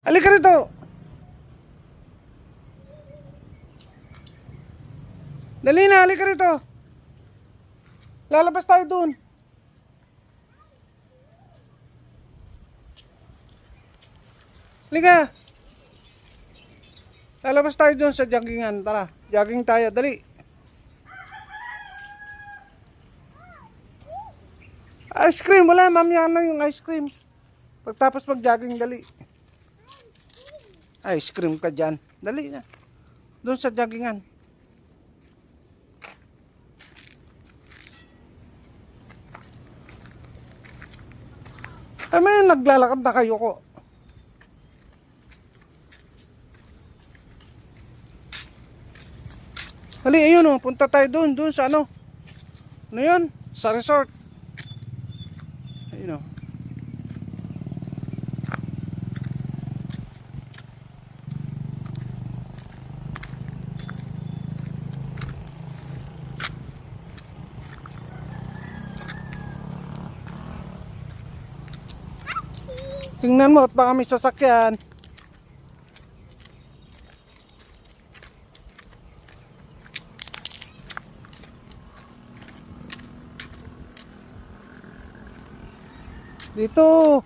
Halika rito. Dali na, halika rito. Lalabas tayo dun. Halika. Lalabas tayo dun sa joggingan. Tara, jogging tayo. Dali. Ice cream, wala. Mamaya na yung ice cream. Pagtapos mag-jogging, dali. Ice cream ka dyan. Dali na. Doon sa joggingan. Ay, may naglalakad na kayo ko. Hali, ayun o. Punta tayo doon. Doon sa ano. Ano yun? Sa resort. Ayun o. Tingnan mo at baka may sasakyan. Dito.